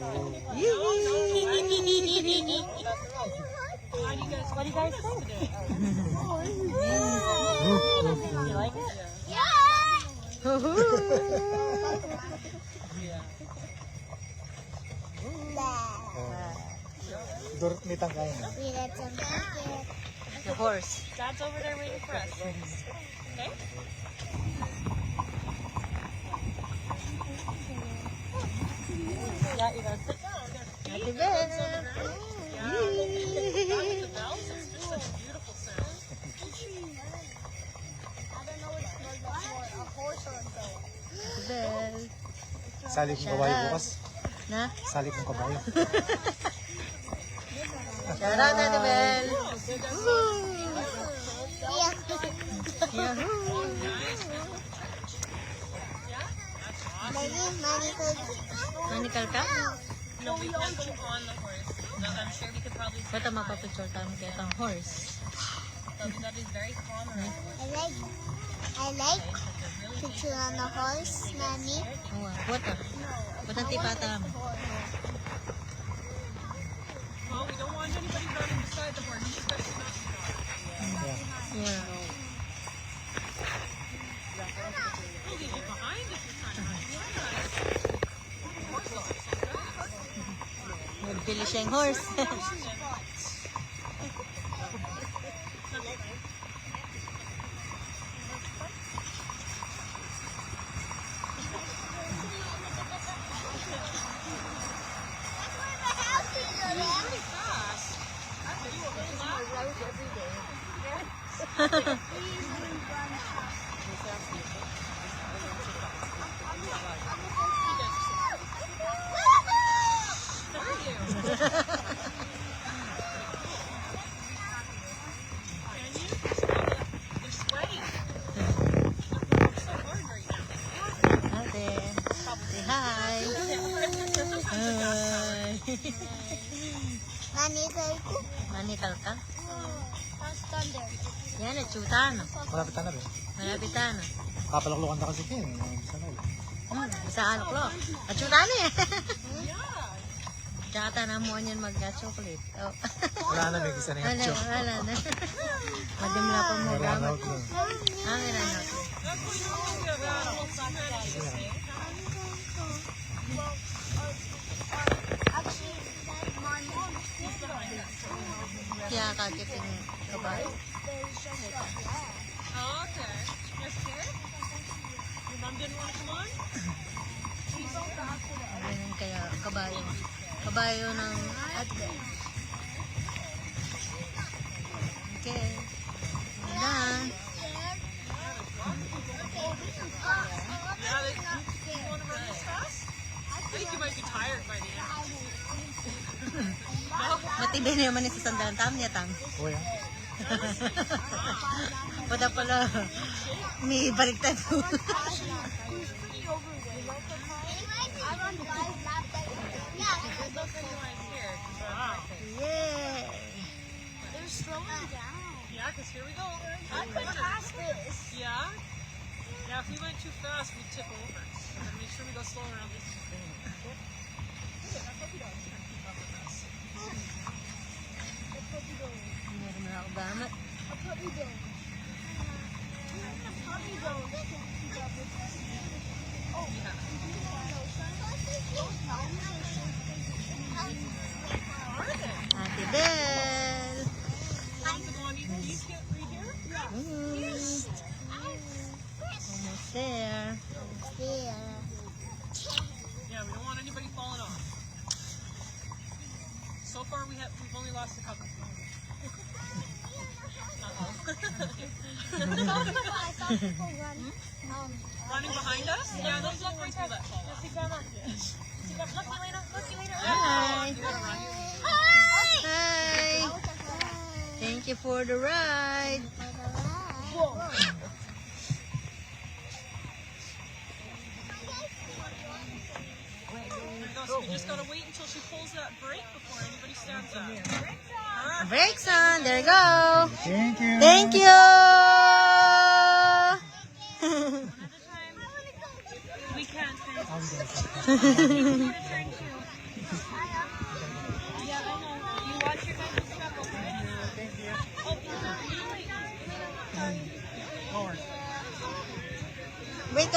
What do you guys think? You like it? Durut may tangkain. The horse. Dad's over there waiting for us. Okay? Yeah, you gotta sit down. Happy birthday. The bells, it's just such a beautiful sound. Bell. Sali kong kabayo bukas. Na? Sali kong kabayo. Shout out, Ate Bell. Yahoo! Manikal ka? No, we can't go on the horse. No, I'm sure we could probably Ba't ang mapapicture tayo kaya ang horse? that is very calm and I like picture on the horse, Mommy. Oo, what ah? Ba't ang tipata mo? well, we don't want anybody running beside the horse, especially not the dog. Yeah. We'll leave it behind if you're trying to run behind us. Magbili siya yung horse. They're sweating. So hard right now. Ate, say hi. Hi. Manikal ko. Manikal ka? How's thunder? Yan, chutan. Malapit na rin. Malapit na. Kapalaklukan na kasi Ken. Sana. Isa alok. At chutan eh. Tsaka na mo niyan mag-chocolate. Oh. Wala na, may isa na yung joke. Wala na. Madimla pa mo. Wala na ako. Ang ina na. Kaya kakiting kabay. Oh, okay. You're scared? Your mom didn't want to come on? Ganyan kaya kabayo. Kabayo ng ate. Okay. Done. Yeah, you want to run this fast? I think you might be tired by the end. Matibay na naman yung sa sandalan. Tama niya, Tang. Oo yan. Pata pala. May baliktad po. Yay! They're slowing down. Yeah, because here we go. I could pass this. Yeah? Yeah, if we went too fast, we'd tip over. So make sure we go slow around this thing. Meron na ako gamat. Ate Bell! Almost there. There. Yeah, we don't want anybody falling off. So far, we've only lost a couple. Uh-oh. I saw people run. Running behind us? Yeah, those are the ones we let fall off. Hi! You gotta run. Hi! Thank you for the ride. So we just gotta wait until she pulls that brake before anybody stands up. Alright. Brakes on. There you go. Thank you. Thank you. We can't. I'll go. Turn to.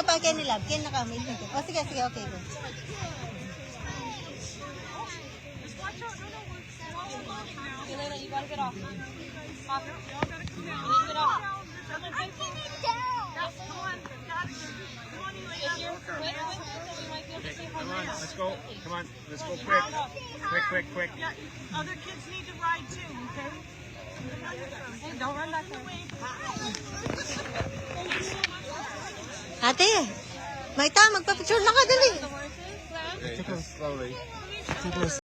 ka pa, Kenny Love. Ken na kami. O, sige, sige, okay, go. Just watch out. No, we're loading now. Elena, you gotta get off. Y'all gotta come down. Get off. I'm getting down. Come on. Got it. Come on, Elena. If you're quick with it, then we might be able to say Come hi. on, let's go. Come on, let's go quick. Quick. Yeah, other kids need to ride too, okay? Hey, don't run back there. Ate, Maita, magpa-picture na ka, dali. Okay, just slowly. Too close.